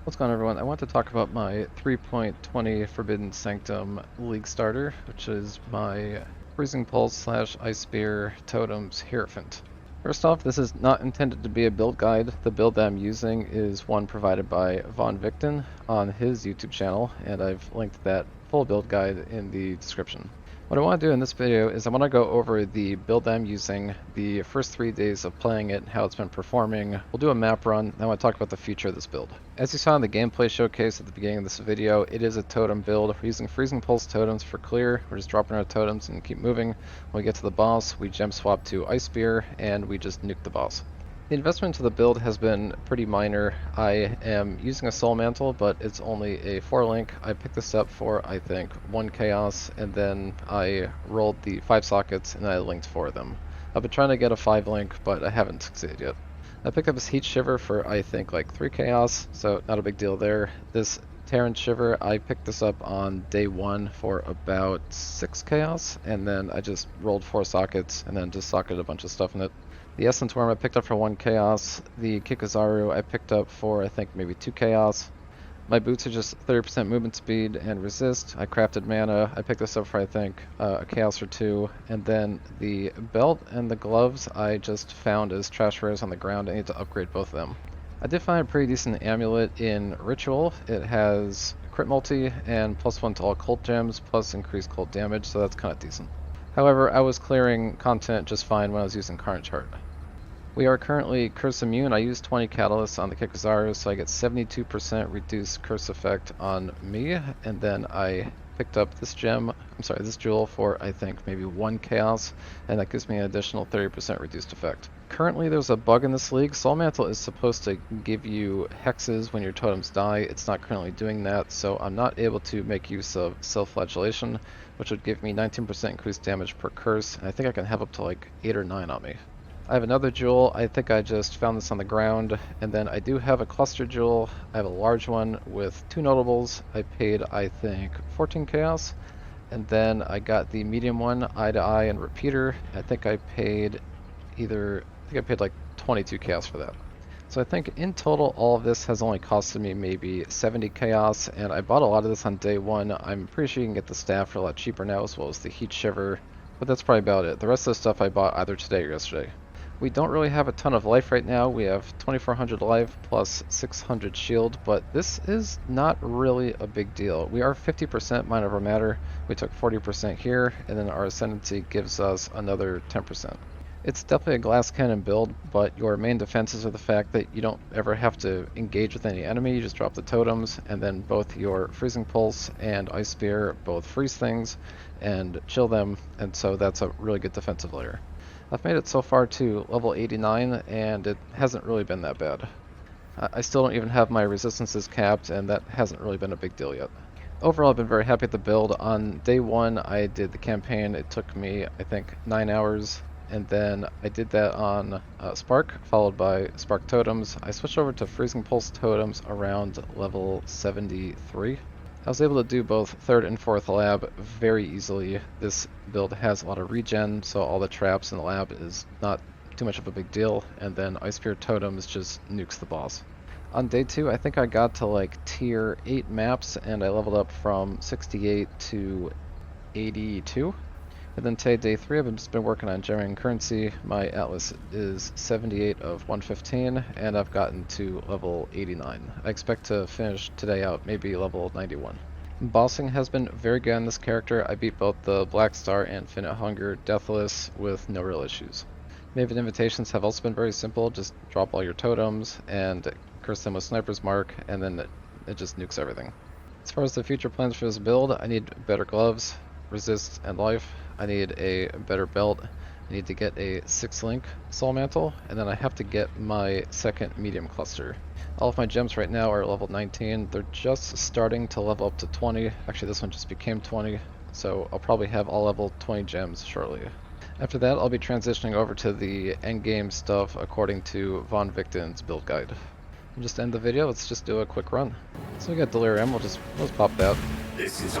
What's going on, everyone? I want to talk about my 3.20 Forbidden Sanctum League starter, which is my Freezing Pulse / Ice Spear Totems Hierophant. First off, this is not intended to be a build guide. The build that I'm using is one provided by Vikton on his YouTube channel, and I've linked that full build guide in the description. What I want to do in this video is I want to go over the build that I'm using, the first 3 days of playing it, how it's been performing. We'll do a map run, and I want to talk about the future of this build. As you saw in the gameplay showcase at the beginning of this video, it is a totem build. We're using Freezing Pulse totems for clear. We're just dropping our totems and keep moving. When we get to the boss, we gem swap to Ice Spear, and we just nuke the boss. The investment into the build has been pretty minor. I am using a Soul Mantle, but it's only a 4-link. I picked this up for, I think, 1 Chaos, and then I rolled the 5 sockets and I linked 4 of them. I've been trying to get a 5-link, but I haven't succeeded yet. I picked up this Heat Shiver for, I think, like 3 Chaos, so not a big deal there. This Terran Shiver, I picked this up on day 1 for about 6 Chaos, and then I just rolled 4 sockets and then just socketed a bunch of stuff in it. The Essence Worm I picked up for 1 Chaos. The Kikazaru I picked up for, I think, maybe 2 Chaos. My boots are just 30% movement speed and resist. I crafted mana. I picked this up for, I think, a Chaos or 2. And then the belt and the gloves I just found as trash rares on the ground. I need to upgrade both of them. I did find a pretty decent amulet in Ritual. It has crit multi and +1 to all cult gems, plus increased cult damage, so that's kind of decent. However, I was clearing content just fine when I was using Carnage Heart. We are currently curse immune. I used 20 catalysts on the Kikazaru, so I get 72% reduced curse effect on me, and then I picked up this this jewel for, I think, maybe 1 Chaos, and that gives me an additional 30% reduced effect. Currently there's a bug in this league. Soul Mantle is supposed to give you hexes when your totems die. It's not currently doing that, so I'm not able to make use of Self-Flagellation, which would give me 19% increased damage per curse, and I think I can have up to like 8 or 9 on me. I have another jewel. I think I just found this on the ground, and then I do have a cluster jewel. I have a large one with 2 notables. I paid, I think, 14 Chaos, and then I got the medium one, Eye to Eye and Repeater. I think I paid like 22 Chaos for that. So I think in total all of this has only costed me maybe 70 Chaos, and I bought a lot of this on day 1. I'm pretty sure you can get the staff for a lot cheaper now, as well as the Heat Shiver, but that's probably about it. The rest of the stuff I bought either today or yesterday. We don't really have a ton of life right now. We have 2400 life plus 600 shield, but this is not really a big deal. We are 50% Mind Over Matter. We took 40% here, and then our Ascendancy gives us another 10%. It's definitely a glass cannon build, but your main defenses are the fact that you don't ever have to engage with any enemy. You just drop the totems, and then both your Freezing Pulse and Ice Spear both freeze things and chill them, and so that's a really good defensive layer. I've made it so far to level 89, and it hasn't really been that bad. I still don't even have my resistances capped, and that hasn't really been a big deal yet. Overall, I've been very happy with the build. On day 1, I did the campaign. It took me, I think, 9 hours, and then I did that on Spark, followed by Spark Totems. I switched over to Freezing Pulse Totems around level 73. I was able to do both 3rd and 4th lab very easily. This build has a lot of regen, so all the traps in the lab is not too much of a big deal, and then Ice Spear Totems just nukes the boss. On day 2, I think I got to like tier 8 maps, and I leveled up from 68 to 82. And then today, day 3, I've just been working on generating currency. My Atlas is 78 of 115, and I've gotten to level 89. I expect to finish today out maybe level 91. Bossing has been very good on this character. I beat both the Black Star and Infinite Hunger Deathless with no real issues. Maven invitations have also been very simple. Just drop all your totems and curse them with Sniper's Mark, and then it just nukes everything. As far as the future plans for this build, I need better gloves, resist, and life. I need a better belt. I need to get a 6-link Soul Mantle, and then I have to get my 2nd medium cluster. All of my gems right now are level 19. They're just starting to level up to 20. Actually, this one just became 20, so I'll probably have all level 20 gems shortly. After that, I'll be transitioning over to the endgame stuff according to Vikton's build guide. And just to end the video, let's just do a quick run. So we got Delirium, let's pop that. So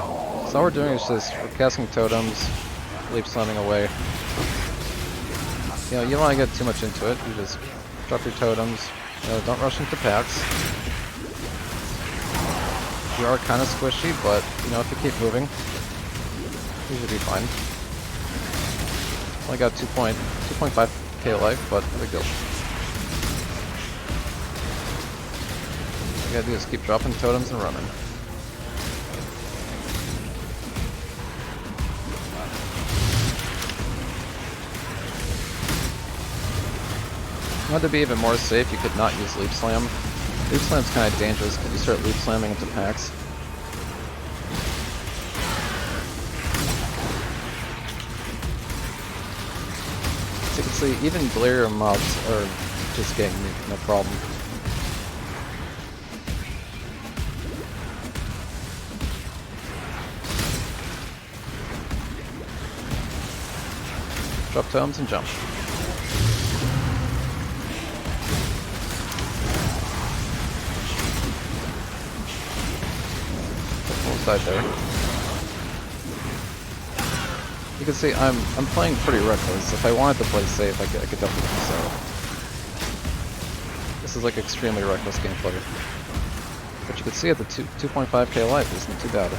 all we're doing is we're casting totems, leap stunning away. You know, you don't want to get too much into it. You just drop your totems. Don't rush into packs. You are kind of squishy, but you know, if you keep moving, you should be fine. Only got 2.5k life, but no big deal. All you gotta do is keep dropping totems and running. If you wanted to be even more safe, you could not use Leap Slam. Leap Slam's kind of dangerous because you start Leap Slamming into packs. As you can see, even Galarian mobs are just getting me, no problem. Drop totems and jump. Almost died there. You can see I'm playing pretty reckless. If I wanted to play safe, I could definitely do so. This is like extremely reckless gameplay. But you can see at the 2.5k life isn't too bad.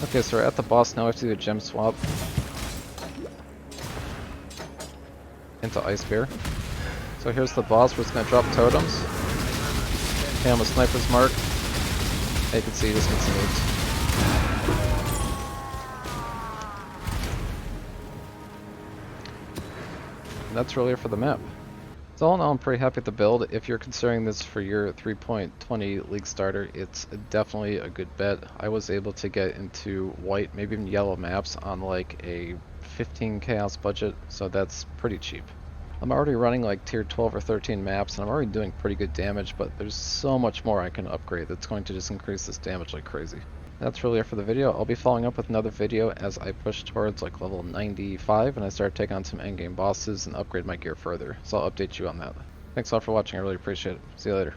Okay, so we're at the boss now. We have to do a gem swap into Ice Bear. So here's the boss. We're just gonna drop totems. Okay, I'm a sniper's mark. As you can see, this gets nuked. And that's really it for the map. So all in all, I'm pretty happy with the build. If you're considering this for your 3.20 League starter, it's definitely a good bet. I was able to get into white, maybe even yellow maps on like a 15 chaos budget, so that's pretty cheap. I'm already running like tier 12 or 13 maps, and I'm already doing pretty good damage, but there's so much more I can upgrade that's going to just increase this damage like crazy. That's really it for the video. I'll be following up with another video as I push towards like level 95 and I start taking on some endgame bosses and upgrade my gear further. So I'll update you on that. Thanks a lot for watching, I really appreciate it. See you later.